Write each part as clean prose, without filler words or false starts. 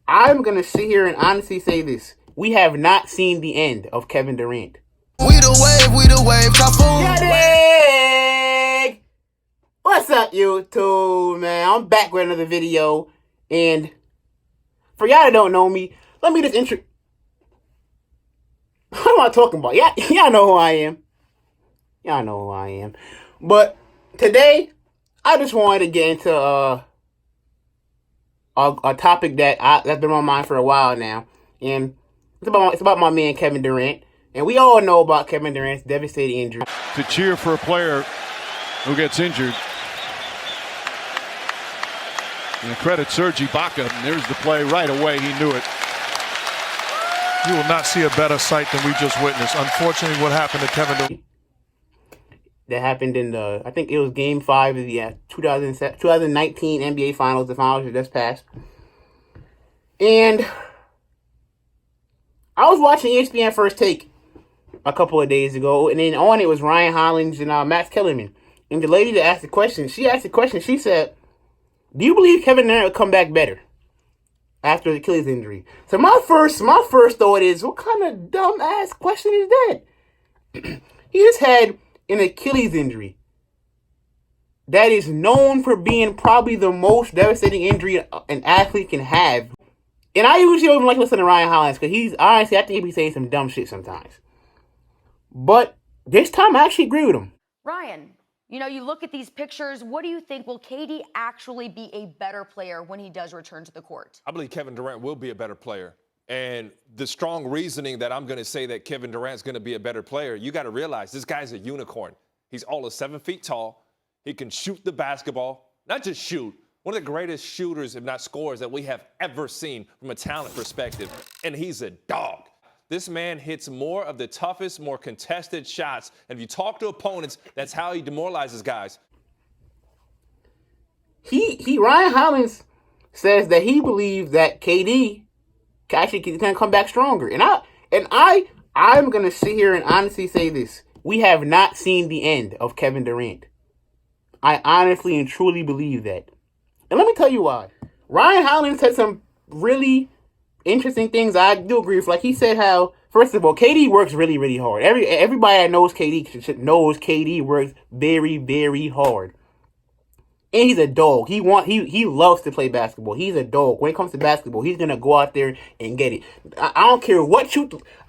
I'm gonna sit here and honestly say this: we have not seen the end of Kevin Durant. We the wave, typhoon. Dig! What's up, YouTube, man? I'm back with another video, and for y'all that don't know me, let me just what am I talking about? Y'all know who I am. Y'all know who I am. But today, I just wanted to get into a topic that's been on my mind for a while now, and it's about my man Kevin Durant. And we all know about Kevin Durant's devastating injury. To cheer for a player who gets injured. And credit Serge Ibaka. And there's the play right away. He knew it. You will not see a better sight than we just witnessed. Unfortunately, what happened to Kevin Durant. That happened in I think it was Game 5 of the 2019 NBA Finals. The finals just passed. And I was watching ESPN First Take a couple of days ago, and then on it was Ryan Hollins and Max Kellerman. And the lady that asked the question, she said, do you believe Kevin Durant will come back better after the Achilles injury? So my first thought is, what kind of dumb ass question is that? He just had an Achilles injury that is known for being probably the most devastating injury an athlete can have. And I usually don't even like listening to Ryan Hollins because I think he be saying some dumb shit sometimes. But this time I actually agree with him. Ryan, you look at these pictures. What do you think? Will KD actually be a better player when he does return to the court? I believe Kevin Durant will be a better player. And the strong reasoning that I'm going to say that Kevin Durant's going to be a better player, you got to realize this guy's a unicorn. He's all of 7 feet tall. He can shoot the basketball, not just shoot. One of the greatest shooters, if not scorers, that we have ever seen from a talent perspective. And he's a dog. This man hits more of the toughest, more contested shots. And if you talk to opponents, that's how he demoralizes guys. Ryan Hollins says that he believes that KD actually can come back stronger. And I'm gonna sit here and honestly say this: we have not seen the end of Kevin Durant. I honestly and truly believe that. And let me tell you why. Ryan Hollins said some really interesting things I do agree with. Like he said how, first of all, KD works really, really hard. Everybody that knows KD knows KD works very, very hard. And he's a dog. He loves to play basketball. He's a dog. When it comes to basketball, he's gonna go out there and get it. I don't care I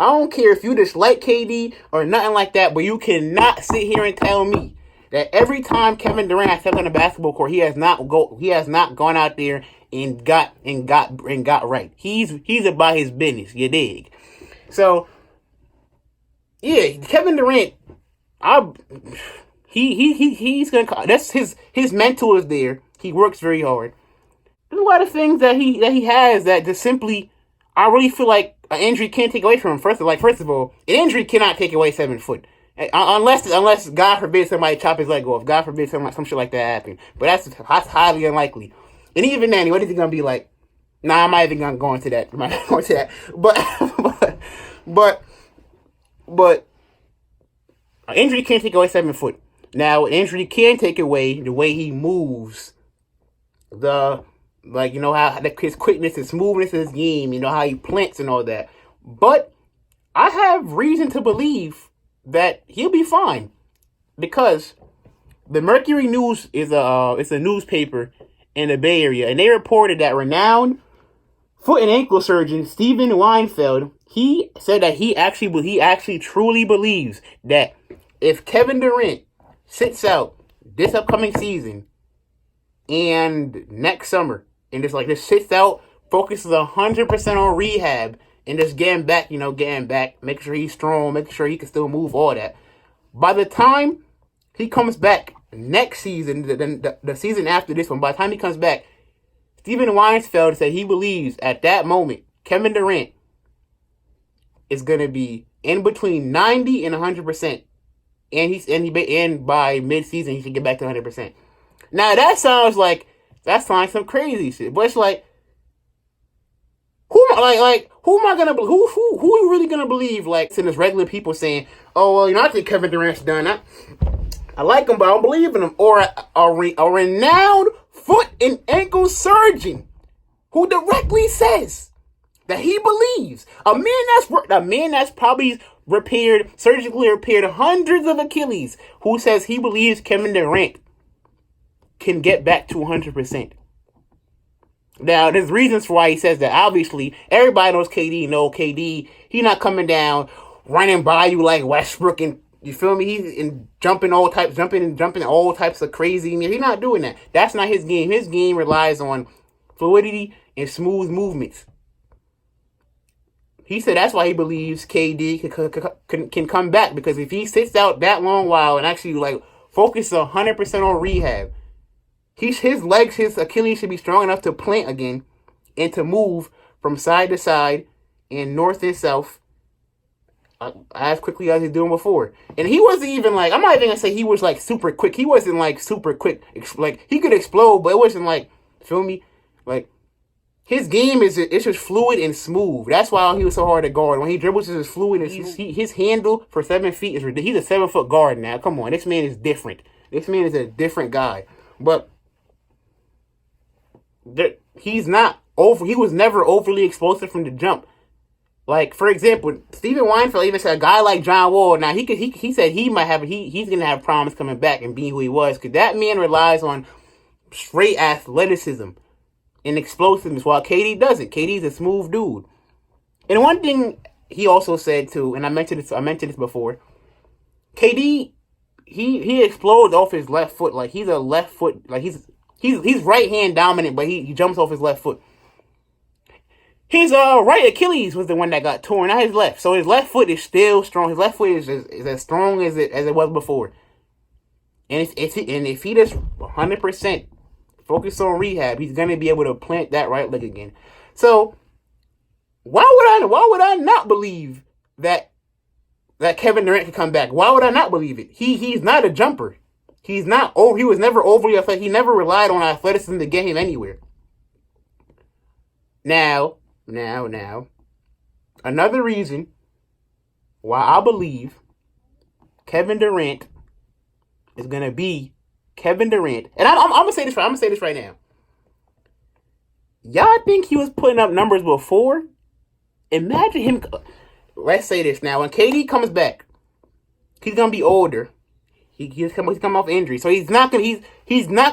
don't care if you dislike KD or nothing like that, but you cannot sit here and tell me that every time Kevin Durant has stepped on the basketball court, he has not gone out there and got right. He's about his business, you dig? So yeah, Kevin Durant, he's gonna. That's his mentor is there. He works very hard. There's a lot of things that he has that just simply, I really feel like an injury can't take away from him. First of all, an injury cannot take away 7 foot. Unless God forbid somebody chop his leg off. God forbid some shit like that happen. But that's highly unlikely. And even then, what is he gonna be like? Nah, I'm not even gonna go into that. But an injury can't take away 7 foot. Now, an injury can take away the way he moves. How his quickness and smoothness of his game. How he plants and all that. But I have reason to believe that he'll be fine, because the Mercury News is it's a newspaper in the Bay Area, and they reported that renowned foot and ankle surgeon Steven Weinfeld, he said that he actually truly believes that if Kevin Durant sits out this upcoming season and next summer and just sits out, focuses 100% on rehab and just getting back, making sure he's strong, making sure he can still move, all that. By the time he comes back next season, the season after this one, by the time he comes back, Steven Weinfeld said he believes at that moment Kevin Durant is going to be in between 90 and 100%. And by mid-season he should get back to 100%. Now that sounds like some crazy shit, but it's like, who am I really gonna believe? Like, to this regular people saying, "Oh well, I think Kevin Durant's done. I like him, but I don't believe in him." Or a renowned foot and ankle surgeon who directly says that he believes a man that's probably surgically repaired hundreds of Achilles, who says he believes Kevin Durant can get back to 100%. Now, there's reasons for why he says that. Obviously, everybody knows KD. He's not coming down, running by you like Westbrook, and you feel me? He's jumping all types of crazy. He's not doing that. That's not his game. His game relies on fluidity and smooth movements. He said that's why he believes KD can come back, because if he sits out that long while and actually like focus 100% on rehab, his Achilles should be strong enough to plant again and to move from side to side and north and south as quickly as he's doing before. And he wasn't even like, I'm not even gonna say he was like super quick. He wasn't like super quick. Like he could explode, but it wasn't like, feel me? Like his game it's just fluid and smooth. That's why he was so hard to guard. When he dribbles, it's just fluid and smooth. His handle for 7 feet is ridiculous. He's a 7-foot guard now. Come on, this man is different. This man is a different guy. But he's not over. He was never overly explosive from the jump. Like, for example, Steven Weinfeld even said a guy like John Wall. Now he said he's gonna have problems coming back and being who he was, because that man relies on straight athleticism and explosiveness, while KD doesn't. KD's a smooth dude. And one thing he also said too, and I mentioned this before, KD he explodes off his left foot. Like he's a left foot. Like he's right hand dominant, but he jumps off his left foot. His right Achilles was the one that got torn, not his left. So his left foot is still strong. His left foot is as strong as it was before. And if he just 100% focus on rehab, he's gonna be able to plant that right leg again. So why would I not believe that Kevin Durant can come back? Why would I not believe it? He's not a jumper. He was never overly athletic. He never relied on athleticism to get him anywhere. Now, another reason why I believe Kevin Durant is gonna be Kevin Durant, and I'm gonna say this right now. Y'all think he was putting up numbers before? Imagine him. Let's say this now. When KD comes back, he's gonna be older. He's come off injury, so he's not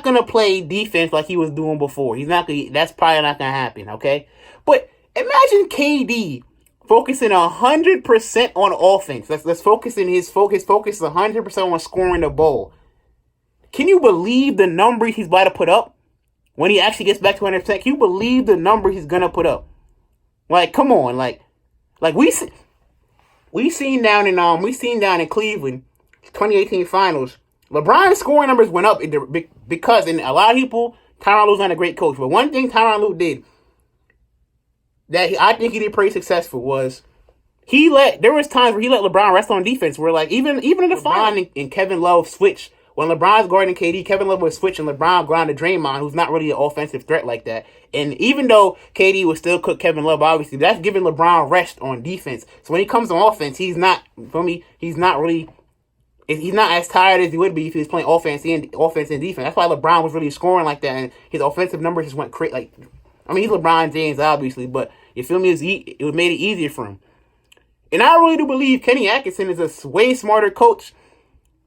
gonna play defense like he was doing before. That's probably not gonna happen. Okay, but imagine KD focusing 100% on offense. Let's focus 100% on scoring the ball. Can you believe the number he's about to put up when he actually gets back to 100%? Can you believe the number he's gonna put up? Like, come on, like we seen down in Cleveland, 2018 Finals. LeBron's scoring numbers went up because, and a lot of people, Tyronn Lue's not a great coach, but one thing Tyronn Lue did that I think he did pretty successful was there was times where he let LeBron rest on defense, where like even in the LeBron and Kevin Love switch. When LeBron's guarding KD, Kevin Love would switch and LeBron go on to Draymond, who's not really an offensive threat like that. And even though KD would still cook Kevin Love, obviously, that's giving LeBron rest on defense. So when he comes on offense, he's not as tired as he would be if he was playing offense and defense. That's why LeBron was really scoring like that, and his offensive numbers just went crazy. Like, I mean, he's LeBron James, obviously, but you feel me? It made it easier for him. And I really do believe Kenny Atkinson is a way smarter coach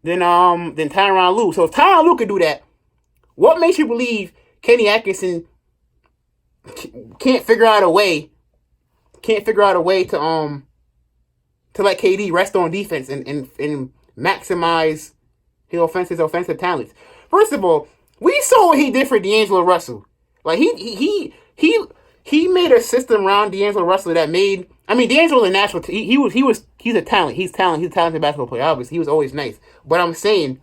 than Tyronn Lue. So if Tyronn Lue could do that, what makes you believe Kenny Atkinson can't figure out a way to let KD rest on defense and maximize his offensive talents? First of all, we saw what he did for D'Angelo Russell. Like he made a system around D'Angelo Russell that made. I mean, D'Angelo's a natural. He's a talent. He's talented. He's a talented basketball player. Obviously, he was always nice. But I'm saying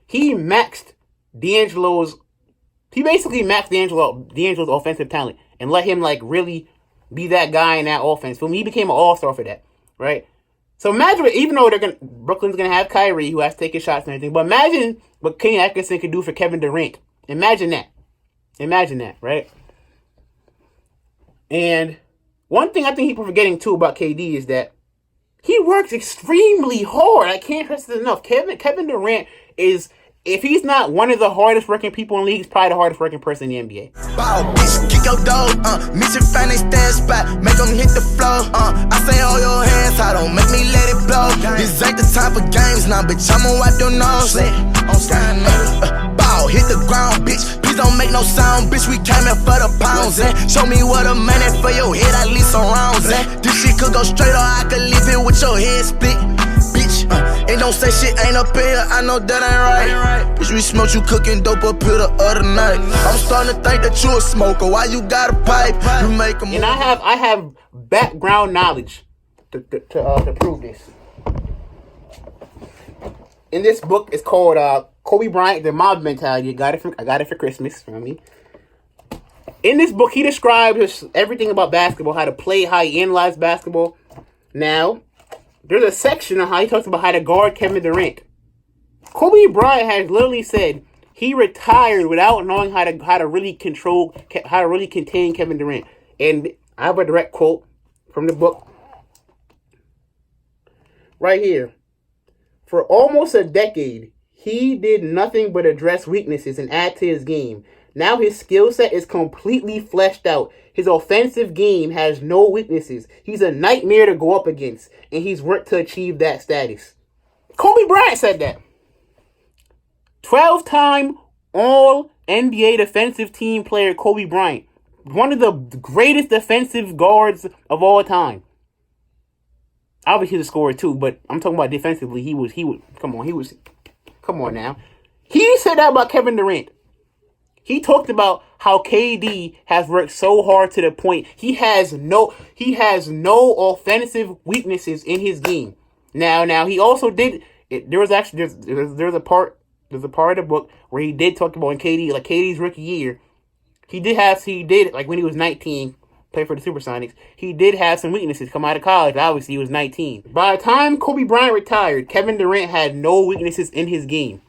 he basically maxed D'Angelo's offensive talent and let him like really be that guy in that offense. For me, he became an all-star for that, right? So imagine, even though Brooklyn's gonna have Kyrie, who has to take his shots and everything, but imagine what Kenny Atkinson could do for Kevin Durant. Imagine that, right? And one thing I think people are forgetting too about KD is that he works extremely hard. I can't stress this enough. Kevin Durant is if he's not one of the hardest working people in the league, he's probably the hardest working person in the NBA. Bow, bitch, kick your dog, mission find they stand spot, make them hit the floor, I say hold your hands, I don't make me let it blow. This ain't the time for games now, bitch, I'ma wipe your nose. Bow, hit the ground, bitch, please don't make no sound, bitch, we came here for the pounds, show me what a man is for your head, I leave some rounds, this shit could go straight or I could leave it with your head split. Bitch, and don't say shit ain't up in here, I know that ain't right. Bitch, we smoked you cooking dope up here the other night. I'm starting to think that you a smoker, why you got a pipe? You make a move. And I have background knowledge to prove this. In this book, it's called Kobe Bryant, The Mob Mentality. I got it for Christmas, you know what I mean? In this book, he describes everything about basketball, how to play, how he analyzes basketball. Now, there's a section on how he talks about how to guard Kevin Durant. Kobe Bryant has literally said he retired without knowing how to really contain Kevin Durant. And I have a direct quote from the book right here. For almost a decade, he did nothing but address weaknesses and add to his game. Now his skill set is completely fleshed out. His offensive game has no weaknesses. He's a nightmare to go up against, and he's worked to achieve that status. Kobe Bryant said that. 12-time All-NBA defensive team player Kobe Bryant. One of the greatest defensive guards of all time. Obviously he's a scorer too, but I'm talking about defensively. Come on now. He said that about Kevin Durant. He talked about how KD has worked so hard to the point he has no offensive weaknesses in his game. Now he also did. There's a part of the book where he did talk about in KD's rookie year. He did like when he was 19, play for the Supersonics. He did have some weaknesses come out of college. Obviously, he was 19. By the time Kobe Bryant retired, Kevin Durant had no weaknesses in his game.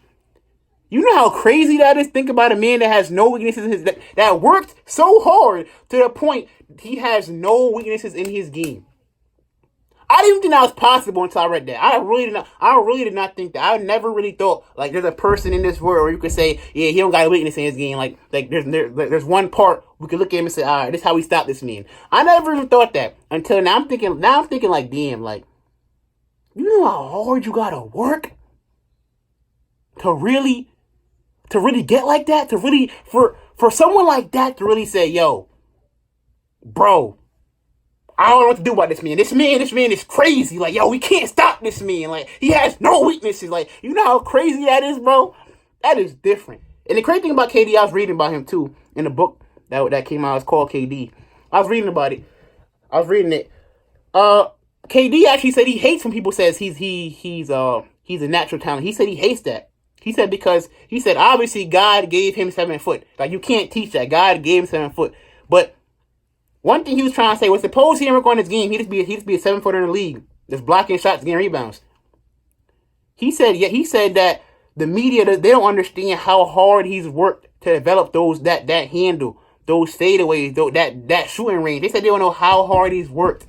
You know how crazy that is? Think about a man that has no weaknesses in his that worked so hard to the point he has no weaknesses in his game. I didn't even think that was possible until I read that. I really did not think that. I never really thought like there's a person in this world where you could say, yeah, he don't got a weakness in his game. Like there's one part we could look at him and say, all right, this is how we stop this man. I never even thought that until now. I'm thinking like, damn, like you know how hard you gotta work to really get like that, to really for someone like that to really say, yo, bro, I don't know what to do about this man. This man is crazy. Like, yo, we can't stop this man. Like, he has no weaknesses. Like, you know how crazy that is, bro? That is different. And the crazy thing about KD, I was reading about him too in the book that came out. It's called KD. I was reading about it. KD actually said he hates when people says he's a natural talent. He said he hates that. He said obviously God gave him 7 foot. Like, you can't teach that. God gave him 7 foot. But one thing he was trying to say was, suppose he didn't work on his game, he'd just be a 7-footer in the league, just blocking shots, getting rebounds. He said that the media, they don't understand how hard he's worked to develop that handle, those fadeaways, that shooting range. They said they don't know how hard he's worked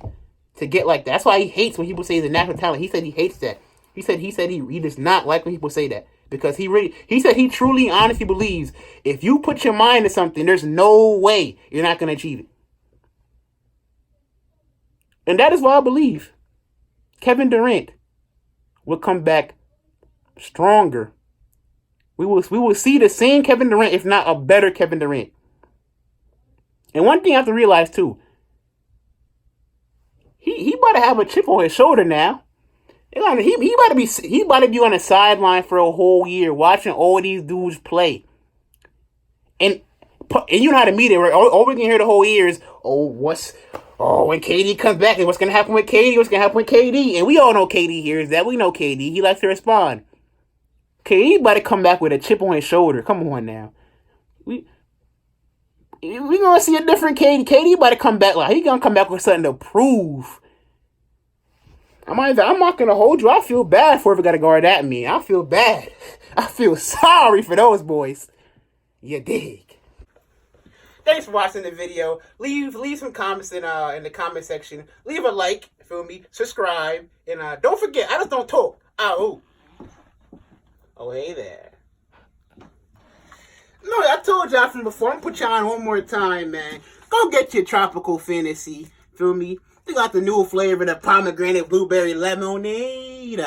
to get like that. That's why he hates when people say he's a natural talent. He said he hates that. He said he does not like when people say that. Because he said he truly, honestly believes if you put your mind to something, there's no way you're not going to achieve it. And that is why I believe Kevin Durant will come back stronger. We will see the same Kevin Durant, if not a better Kevin Durant. And one thing I have to realize too, he about to have a chip on his shoulder now. He about to be on the sideline for a whole year watching all these dudes play. And you know how the media, right? All we can hear the whole year is, when KD comes back, and what's going to happen with KD? What's going to happen with KD? And we all know KD hears that. We know KD. He likes to respond. KD about to come back with a chip on his shoulder. Come on now. We going to see a different KD. KD about to come back. Like, he going to come back with something to prove. I'm not going to hold you. I feel bad for whoever got to guard that me. I feel bad. I feel sorry for those boys. You dig? Thanks for watching the video. Leave some comments in the comment section. Leave a like, feel me? Subscribe. And don't forget, I just don't talk. Oh, hey there. No, I told y'all from before. I'm put y'all on one more time, man. Go get your tropical fantasy. Feel me? They got the new flavor, the pomegranate blueberry lemonade.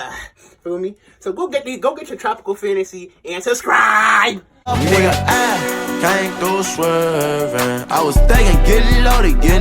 Feel me? So go get your tropical fantasy and subscribe. Nigga, I came through swerving. I was thinking, getting loaded, getting.